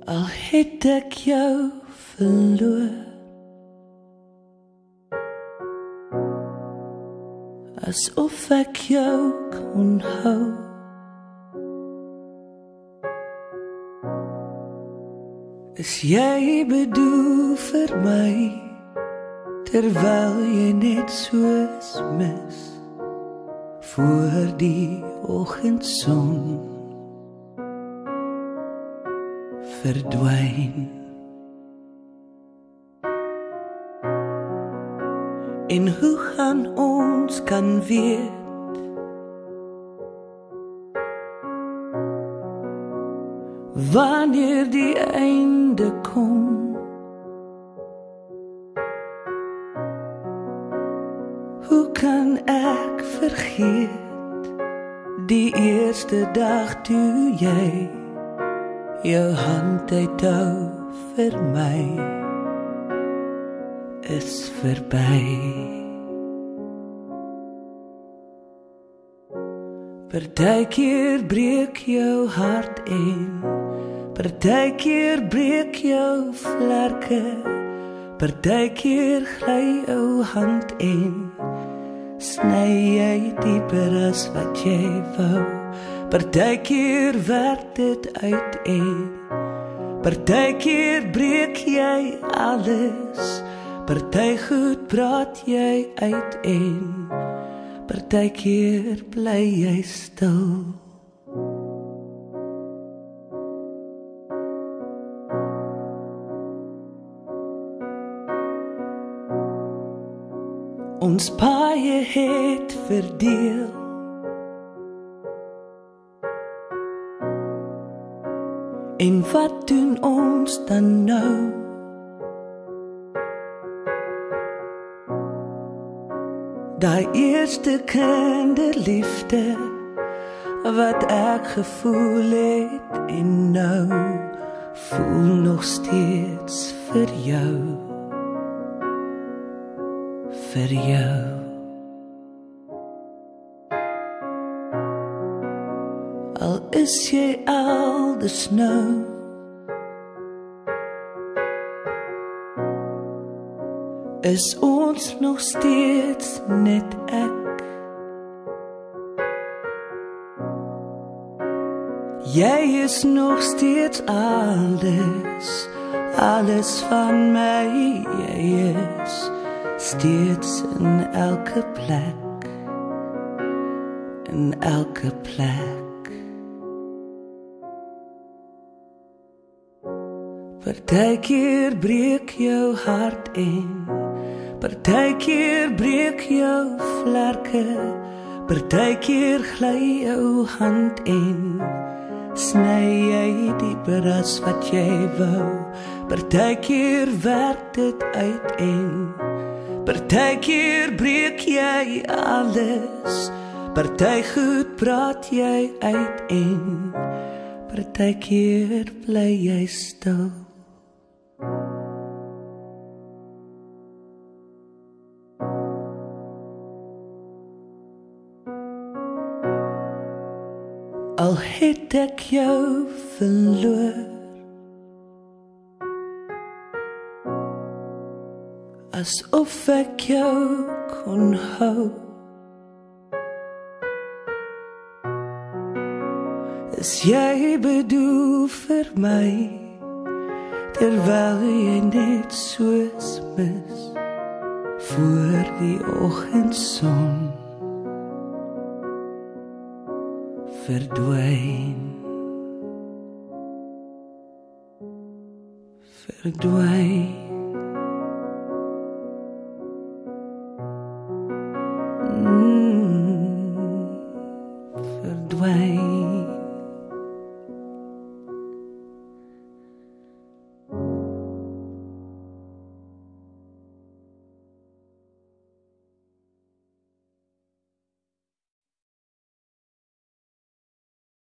Al het ek jou verloor, asof ek jou kon hou. Is jy bedoel vir my, terwyl jy net soos mis voor die oggendson verdwyn. En hoe gaan ons kan weet wanneer die einde kom? Hoe kan ek vergeet die eerste dag toe jy jou hand uithou vir my is verby. Partykeer breek jou hart en partykeer breek jou vlerke, partykeer gly jou hand en sny jy dieper as wat jy wou. Partykeer werk dit uit en partykeer breek jy alles, party goed praat jy uit en partykeer bly jy stil. Ons paie het verdeel, en wat doen ons dan nou? Daai eerste kinderliefde wat ek gevoel het en nou voel nog steeds vir jou. Vir jou. Al is jy elders nou, is ons nog steeds net ek. Jy is nog steeds alles, alles van my. Jy is steeds in elke plek, in elke plek. Partykeer breek jou hart en partykeer breek jou vlerke, partykeer gly jou hand en sny jy dieper as wat jy wou. Partykeer werk dit uit en partykeer breek jy alles, party goed praat jy uit en partykeer bly jy stil. Al het ek jou verloor, asof ek jou kon hou. Is jy bedoel vir my, terwyl jy net soos mis voor die oggendson verdwyn. Verdwyn.